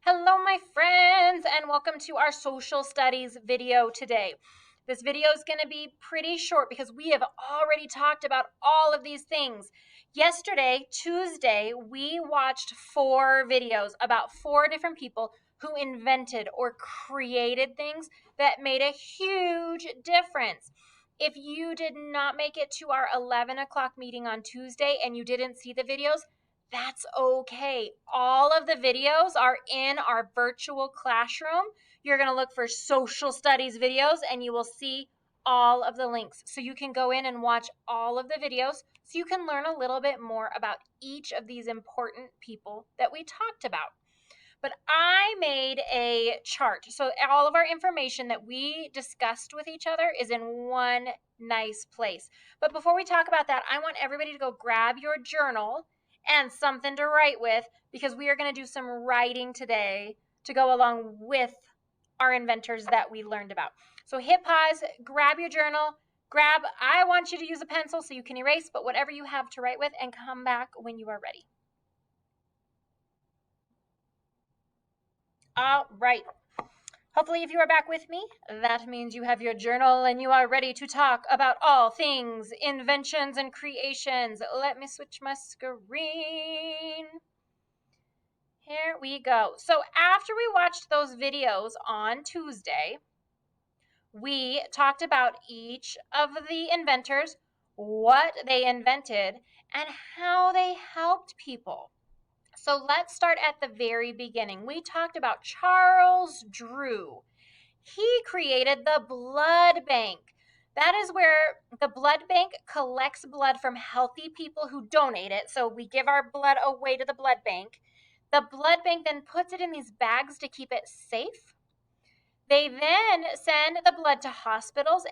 Hello, my friends, and welcome to our social studies video today. This video is going to be pretty short because we have already talked about all of these things. Yesterday, Tuesday, we watched 4 videos about 4 different people who invented or created things that made a huge difference. If you did not make it to our 11 o'clock meeting on Tuesday and you didn't see the videos, that's okay. All of the videos are in our virtual classroom. You're going to look for social studies videos and you will see all of the links. So you can go in and watch all of the videos so you can learn a little bit more about each of these important people that we talked about. But I made a chart. So all of our information that we discussed with each other is in one nice place. But before we talk about that, I want everybody to go grab your journal and something to write with because we are going to do some writing today to go along with our inventors that we learned about. So hit pause, grab your journal, I want you to use a pencil so you can erase, but whatever you have to write with, and come back when you are ready. All right. Hopefully, if you are back with me, that means you have your journal and you are ready to talk about all things inventions and creations. Let me switch my screen. Here we go. So after we watched those videos on Tuesday, we talked about each of the inventors, what they invented, and how they helped people. So let's start at the very beginning. We talked about Charles Drew. He created the blood bank. That is where the blood bank collects blood from healthy people who donate it. So we give our blood away to the blood bank. The blood bank then puts it in these bags to keep it safe. They then send the blood to hospitals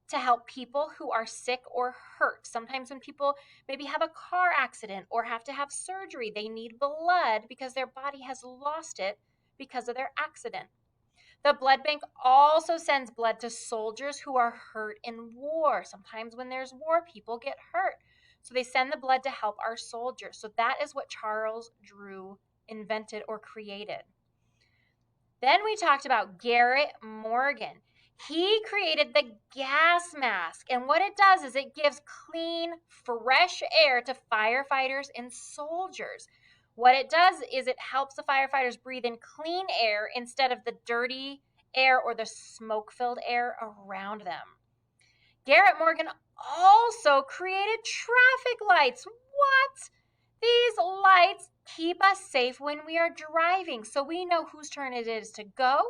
to help people who are sick or hurt. Sometimes when people maybe have a car accident or have to have surgery, they need blood because their body has lost it because of their accident. The blood bank also sends blood to soldiers who are hurt in war. Sometimes when there's war, people get hurt. So they send the blood to help our soldiers. So that is what Charles Drew invented or created. Then we talked about Garrett Morgan. He created the gas mask, and what it does is it gives clean, fresh air to firefighters and soldiers. What it does is it helps the firefighters breathe in clean air instead of the dirty air or the smoke-filled air around them. Garrett Morgan also created traffic lights. What? These lights keep us safe when we are driving, so we know whose turn it is to go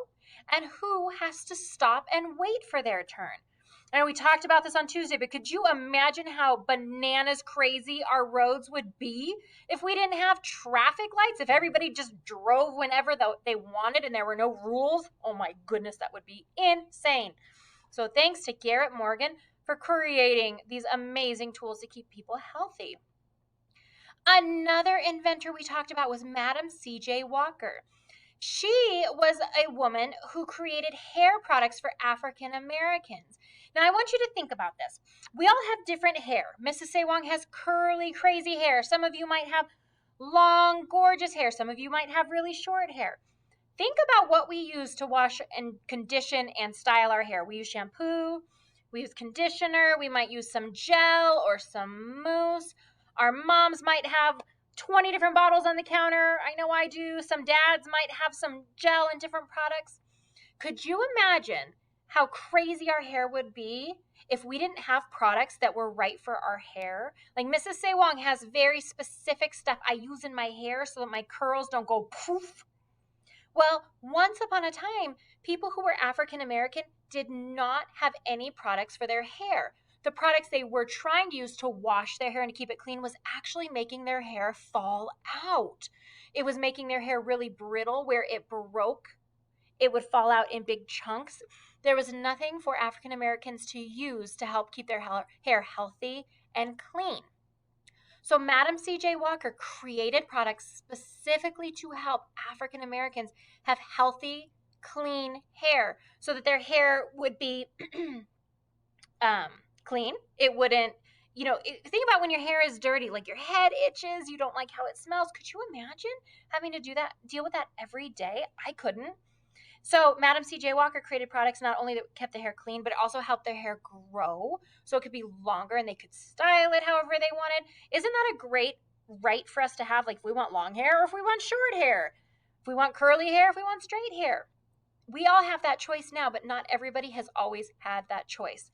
and who has to stop and wait for their turn. And we talked about this on Tuesday, but could you imagine how bananas crazy our roads would be if we didn't have traffic lights? If everybody just drove whenever they wanted and there were no rules? Oh my goodness, that would be insane. So thanks to Garrett Morgan for creating these amazing tools to keep people healthy. Another inventor we talked about was Madam C.J. Walker. She was a woman who created hair products for African Americans. Now, I want you to think about this. We all have different hair. Mrs. Sae-Wong has curly, crazy hair. Some of you might have long, gorgeous hair. Some of you might have really short hair. Think about what we use to wash and condition and style our hair. We use shampoo, we use conditioner, we might use some gel or some mousse. Our moms might have 20 different bottles on the counter. I know I do. Some dads might have some gel and different products. Could you imagine how crazy our hair would be if we didn't have products that were right for our hair? Like Mrs. Sae-Wong has very specific stuff I use in my hair so that my curls don't go poof. Well, once upon a time, people who were African American did not have any products for their hair. The products they were trying to use to wash their hair and to keep it clean was actually making their hair fall out. It was making their hair really brittle where it broke. It would fall out in big chunks. There was nothing for African Americans to use to help keep their hair healthy and clean. So Madam C.J. Walker created products specifically to help African Americans have healthy, clean hair so that their hair would be clean. It wouldn't think about when your hair is dirty, like your head itches, you don't like how it smells. Could you imagine having to deal with that every day? I couldn't. So Madam C.J. Walker created products not only that kept the hair clean, but it also helped their hair grow so it could be longer and they could style it however they wanted. Isn't that a great right for us to have? Like if we want long hair or if we want short hair, if we want curly hair, if we want straight hair. We all have that choice now, but not everybody has always had that choice.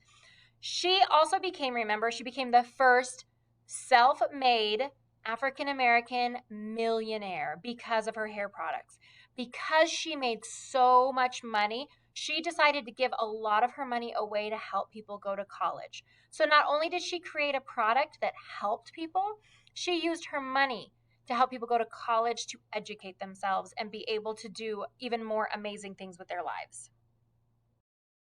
She also became the first self-made African-American millionaire because of her hair products. Because she made so much money, she decided to give a lot of her money away to help people go to college. So not only did she create a product that helped people, she used her money to help people go to college to educate themselves and be able to do even more amazing things with their lives.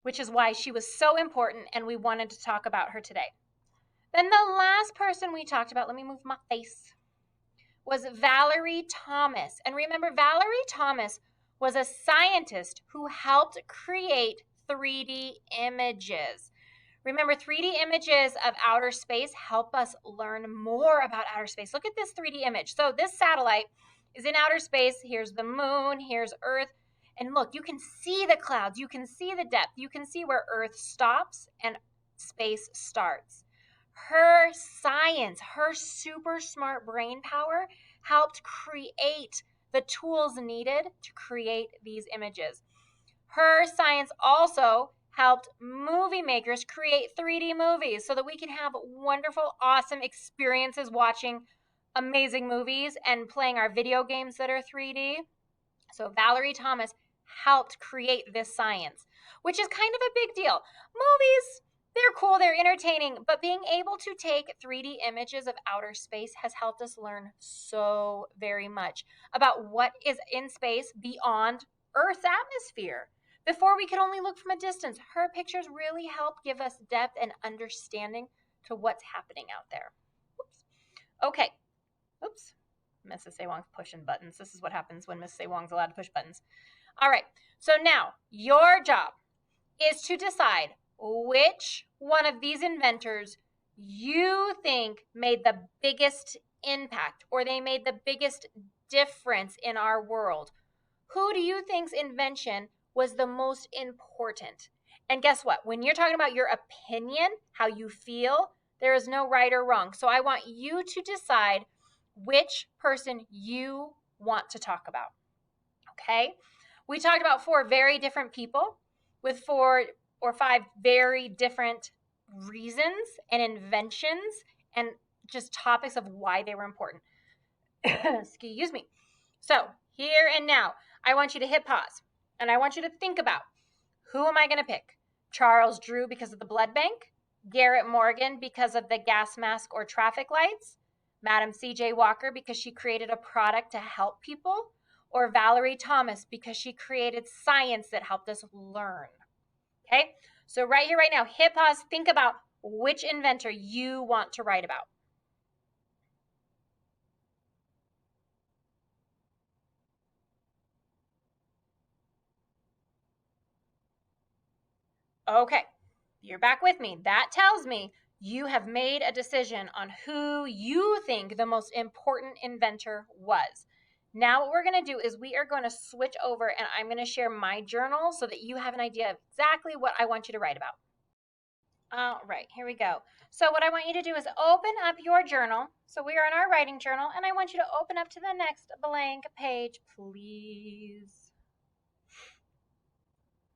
Which is why she was so important and we wanted to talk about her today. Then the last person we talked about, let me move my face, was Valerie Thomas. And remember, Valerie Thomas was a scientist who helped create 3D images. Remember, 3D images of outer space help us learn more about outer space. Look at this 3D image. So this satellite is in outer space. Here's the moon, here's Earth. And look, you can see the clouds, you can see the depth, you can see where Earth stops and space starts. Her science, her super smart brain power helped create the tools needed to create these images. Her science also helped movie makers create 3D movies so that we can have wonderful, awesome experiences watching amazing movies and playing our video games that are 3D. So Valerie Thomas helped create this science, which is kind of a big deal. Movies, they're cool, they're entertaining, but being able to take 3D images of outer space has helped us learn so very much about what is in space beyond Earth's atmosphere. Before we could only look from a distance, her pictures really help give us depth and understanding to what's happening out there. Oops. Okay. Oops. Mrs. Sae-Wong's pushing buttons. This is what happens when Mrs. Sae-Wong's allowed to push buttons. All right. So now your job is to decide which one of these inventors you think made the biggest impact or they made the biggest difference in our world. Who do you think's invention was the most important? And guess what? When you're talking about your opinion, how you feel, there is no right or wrong. So I want you to decide which person you want to talk about. Okay? We talked about 4 very different people with 4 or 5 very different reasons and inventions and just topics of why they were important. Excuse me. So here and now, I want you to hit pause and I want you to think about, who am I going to pick? Charles Drew because of the blood bank, Garrett Morgan because of the gas mask or traffic lights, Madam C.J. Walker because she created a product to help people, or Valerie Thomas because she created science that helped us learn. Okay, so right here, right now, hit pause, think about which inventor you want to write about. Okay, you're back with me. That tells me you have made a decision on who you think the most important inventor was. Now what we're going to do is we are going to switch over and I'm going to share my journal so that you have an idea of exactly what I want you to write about. All right, here we go. So what I want you to do is open up your journal. So we are in our writing journal and I want you to open up to the next blank page, please.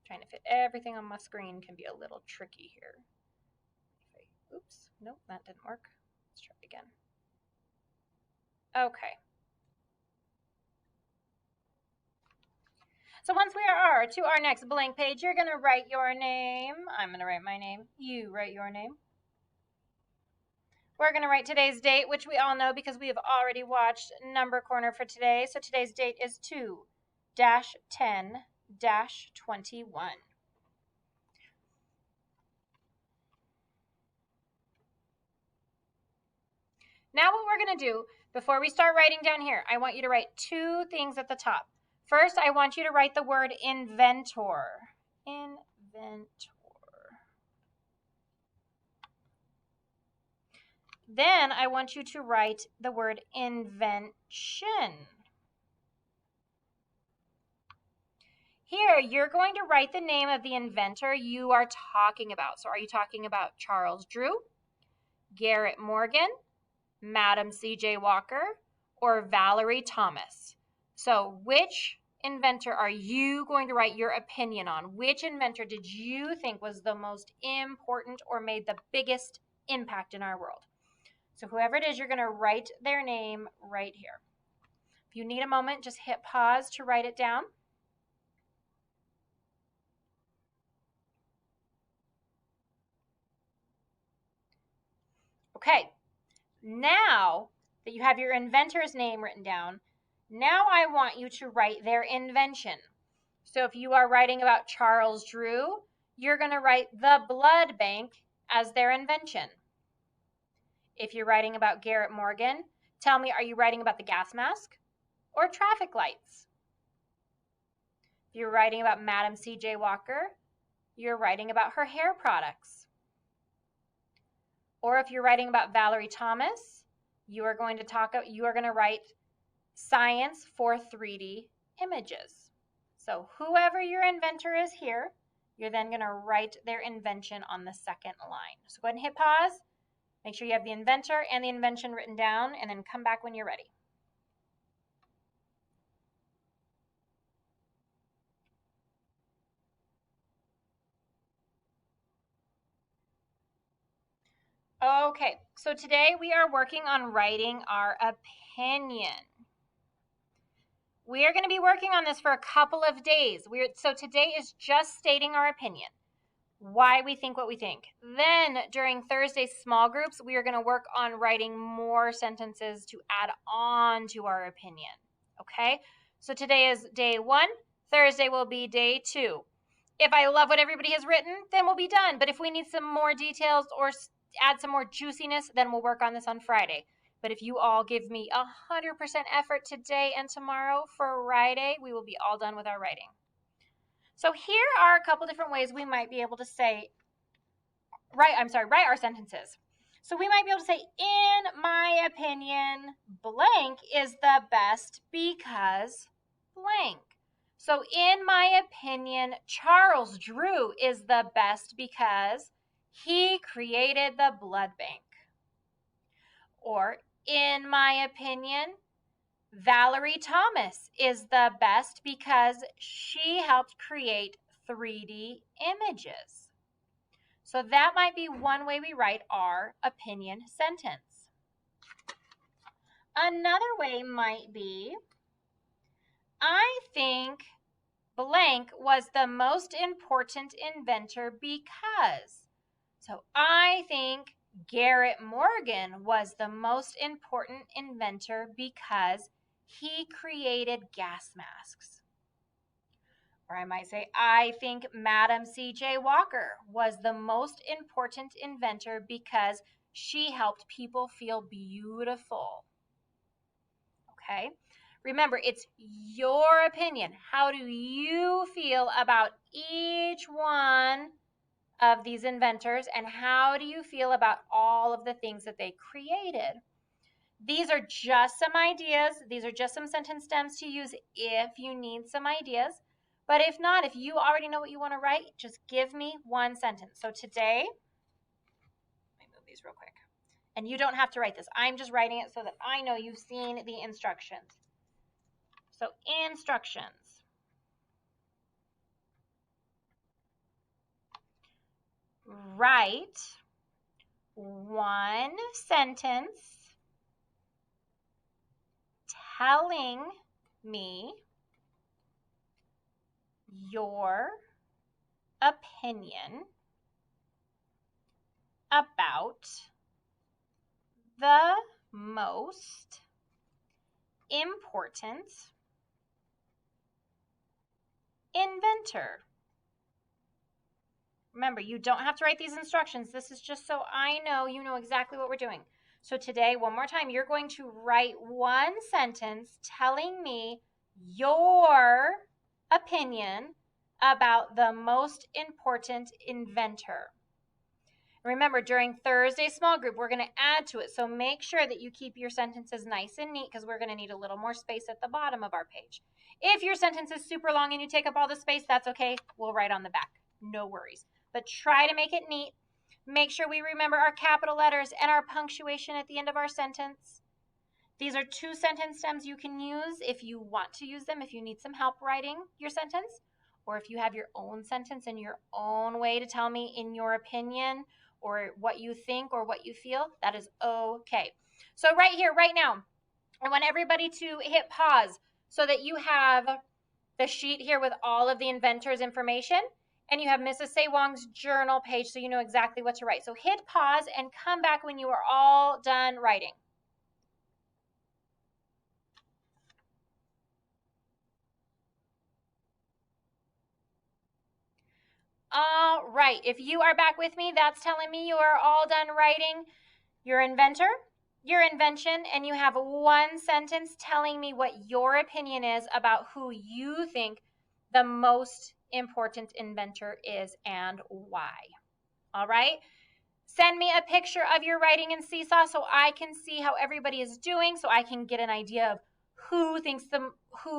Trying to fit everything on my screen can be a little tricky here. Oops, nope, that didn't work. Let's try it again. Okay. So once we are to our next blank page, you're going to write your name. I'm going to write my name. You write your name. We're going to write today's date, which we all know because we have already watched Number Corner for today. So today's date is 2-10-21. Now what we're going to do, before we start writing down here, I want you to write 2 things at the top. First, I want you to write the word inventor. Inventor. Then I want you to write the word invention. Here, you're going to write the name of the inventor you are talking about. So are you talking about Charles Drew, Garrett Morgan, Madam C.J. Walker, or Valerie Thomas? So which inventor are you going to write your opinion on? Which inventor did you think was the most important or made the biggest impact in our world? So whoever it is, you're going to write their name right here. If you need a moment, just hit pause to write it down. Okay, now that you have your inventor's name written down, now I want you to write their invention. So if you are writing about Charles Drew, you're going to write the blood bank as their invention. If you're writing about Garrett Morgan, tell me, are you writing about the gas mask or traffic lights? If you're writing about Madam C.J. Walker, you're writing about her hair products. Or if you're writing about Valerie Thomas, you are going to write science for 3D images. So whoever your inventor is here, you're then going to write their invention on the second line. So go ahead and hit pause. Make sure you have the inventor and the invention written down, and then come back when you're ready. Okay, so today we are working on writing our opinion. We are going to be working on this for a couple of days. So today is just stating our opinion, why we think what we think. Then during Thursday's small groups, we are going to work on writing more sentences to add on to our opinion. Okay, so today is day 1. Thursday will be day 2. If I love what everybody has written, then we'll be done. But if we need some more details or add some more juiciness, then we'll work on this on Friday. But if you all give me 100% effort today and tomorrow, for Friday, we will be all done with our writing. So here are a couple different ways we might be able to write our sentences. So we might be able to say, in my opinion, blank is the best because blank. So in my opinion, Charles Drew is the best because he created the blood bank. Or in my opinion, Valerie Thomas is the best because she helped create 3D images. So that might be one way we write our opinion sentence. Another way might be, I think blank was the most important inventor because. So I think Garrett Morgan was the most important inventor because he created gas masks. Or I might say, I think Madam C.J. Walker was the most important inventor because she helped people feel beautiful. Okay? Remember, it's your opinion. How do you feel about each one of these inventors, and how do you feel about all of the things that they created? These are just some ideas. These are just some sentence stems to use if you need some ideas. But if not, if you already know what you want to write, just give me one sentence. So today, let me move these real quick. And you don't have to write this. I'm just writing it so that I know you've seen the instructions. So instructions. Write one sentence telling me your opinion about the most important inventor. Remember, you don't have to write these instructions. This is just so I know you know exactly what we're doing. So today, one more time, you're going to write one sentence telling me your opinion about the most important inventor. Remember, during Thursday small group, we're going to add to it. So make sure that you keep your sentences nice and neat because we're going to need a little more space at the bottom of our page. If your sentence is super long and you take up all the space, that's okay. We'll write on the back. No worries. But try to make it neat. Make sure we remember our capital letters and our punctuation at the end of our sentence. These are 2 sentence stems you can use if you want to use them, if you need some help writing your sentence, or if you have your own sentence and your own way to tell me in your opinion or what you think or what you feel, that is okay. So right here, right now, I want everybody to hit pause so that you have the sheet here with all of the inventor's information, and you have Mrs. Sae-Wong's journal page so you know exactly what to write. So hit pause and come back when you are all done writing. All right, if you are back with me, that's telling me you are all done writing your inventor, your invention, and you have 1 sentence telling me what your opinion is about who you think the most important inventor is and why. All right? Send me a picture of your writing in Seesaw so I can see how everybody is doing, so I can get an idea of who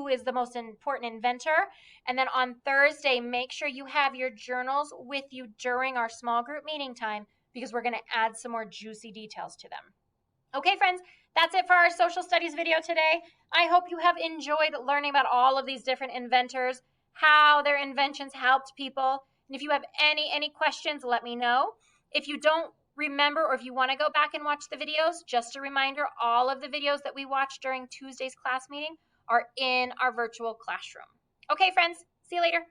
is the most important inventor. And then on Thursday, make sure you have your journals with you during our small group meeting time because we're going to add some more juicy details to them. Okay, friends, that's it for our social studies video today. I hope you have enjoyed learning about all of these different inventors, how their inventions helped people. And if you have any questions, let me know. If you don't remember or if you want to go back and watch the videos, just a reminder, all of the videos that we watched during Tuesday's class meeting are in our virtual classroom. Okay, friends, see you later.